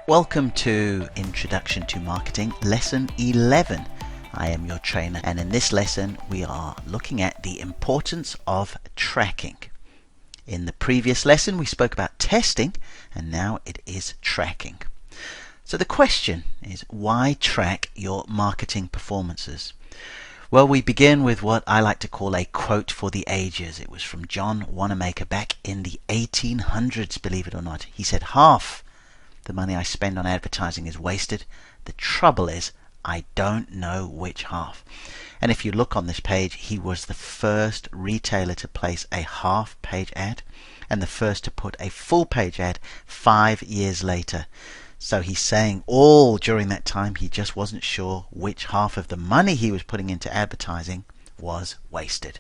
Welcome to Introduction to Marketing, Lesson 11. I am your trainer, and in this lesson we are looking at the importance of tracking. In the previous lesson we spoke about testing, and now it is tracking. So the question is, why track your marketing performances? Well, we begin with what I like to call a quote for the ages. It was from John Wanamaker back in the 1800s, believe it or not. He said, "Half the money I spend on advertising is wasted. The trouble is, I don't know which half." And if you look on this page, he was the first retailer to place a half-page ad and the first to put a full-page ad 5 years later. So he's saying all during that time he just wasn't sure which half of the money he was putting into advertising was wasted.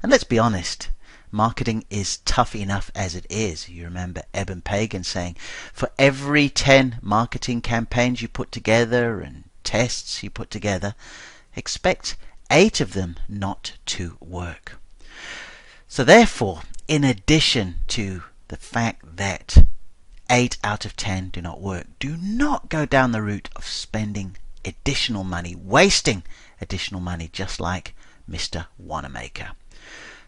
And let's be honest, marketing is tough enough as it is. You remember Eben Pagan saying, for every 10 marketing campaigns you put together and tests you put together, expect 8 of them not to work. So therefore, in addition to the fact that 8 out of 10 do not work, do not go down the route of spending additional money, wasting additional money, just like Mr. Wanamaker.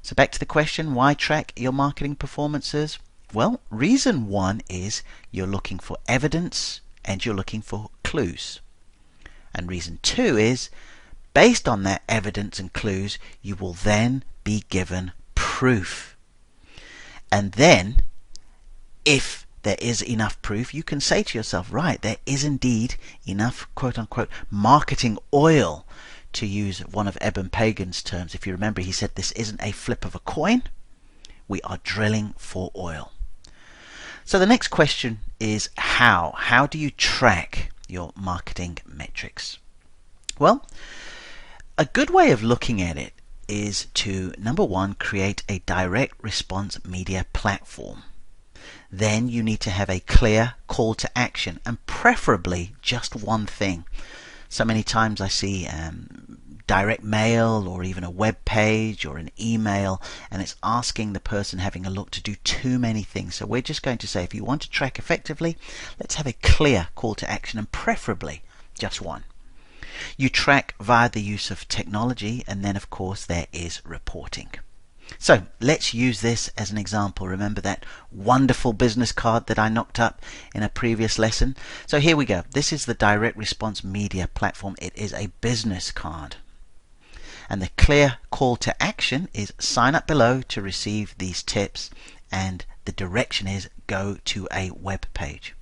So back to the question, why track your marketing performances? Well, reason one is you're looking for evidence and you're looking for clues. And reason two is, based on that evidence and clues, you will then be given proof. And then, if there is enough proof, you can say to yourself, right, there is indeed enough quote-unquote marketing oil, to use one of Eben Pagan's terms. If you remember, he said this isn't a flip of a coin, we are drilling for oil. So the next question is how? How do you track your marketing metrics? Well, a good way of looking at it is to, number one, create a direct response media platform. Then you need to have a clear call to action, and preferably just one thing. So many times I see direct mail or even a web page or an email, and it's asking the person having a look to do too many things. So we're just going to say, if you want to track effectively, let's have a clear call to action, and preferably just one. You track via the use of technology, and then of course there is reporting. So let's use this as an example. Remember that wonderful business card that I knocked up in a previous lesson? So here we go. This is the direct response media platform. It is a business card. And the clear call to action is sign up below to receive these tips, and the direction is go to a web page.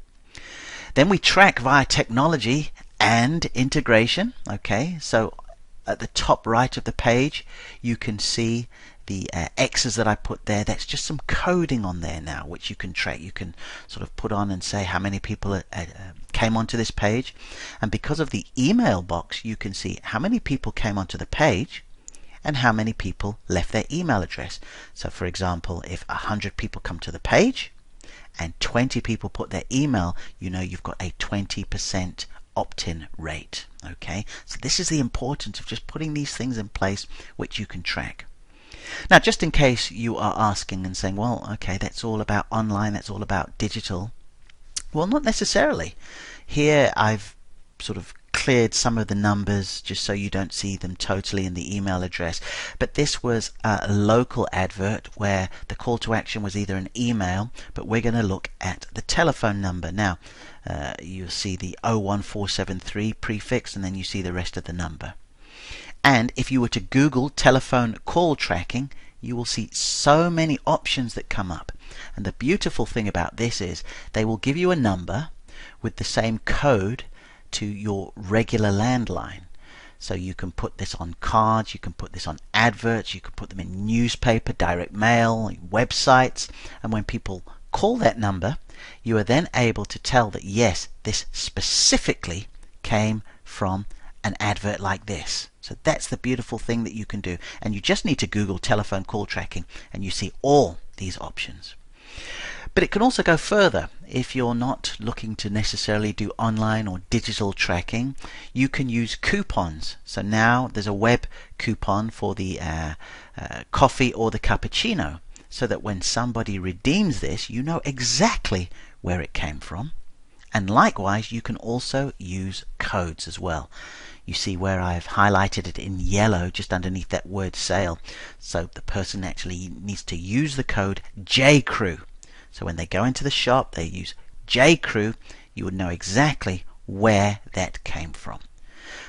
Then we track via technology and integration. Okay, so at the top right of the page you can see the X's that I put there. That's just some coding on there now, which you can track. You can sort of put on and say how many people came onto this page, and because of the email box you can see how many people came onto the page and how many people left their email address. So for example, if 100 people come to the page and 20 people put their email, you know you've got a 20% opt-in rate. Okay, so this is the importance of just putting these things in place which you can track. Now, just in case you are asking and saying, well, okay, that's all about online, that's all about digital. Well, not necessarily. Here I've sort of cleared some of the numbers just so you don't see them totally in the email address. But this was a local advert where the call to action was either an email, but we're going to look at the telephone number. Now, you'll see the 01473 prefix, and then you see the rest of the number. And if you were to Google telephone call tracking, you will see so many options that come up. And the beautiful thing about this is they will give you a number with the same code to your regular landline. So you can put this on cards, you can put this on adverts, you can put them in newspaper, direct mail, websites, and when people call that number, you are then able to tell that yes, this specifically came from an advert like this. So that's the beautiful thing that you can do. And you just need to Google telephone call tracking and you see all these options. But it can also go further. If you're not looking to necessarily do online or digital tracking, you can use coupons. So now there's a web coupon for the coffee or the cappuccino, so that when somebody redeems this, you know exactly where it came from And likewise, you can also use codes as well. You see where I've highlighted it in yellow just underneath that word sale. So the person actually needs to use the code JCrew. So when they go into the shop, they use JCrew. You would know exactly where that came from.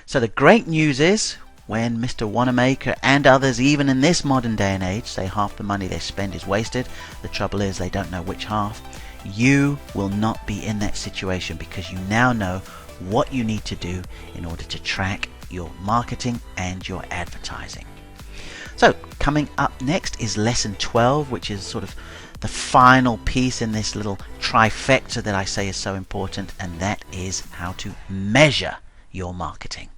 So the great news is, when Mr. Wanamaker and others, even in this modern day and age, say half the money they spend is wasted, the trouble is they don't know which half. You will not be in that situation because you now know what you need to do in order to track your marketing and your advertising. So coming up next is lesson 12, which is sort of the final piece in this little trifecta that I say is so important, and that is how to measure your marketing.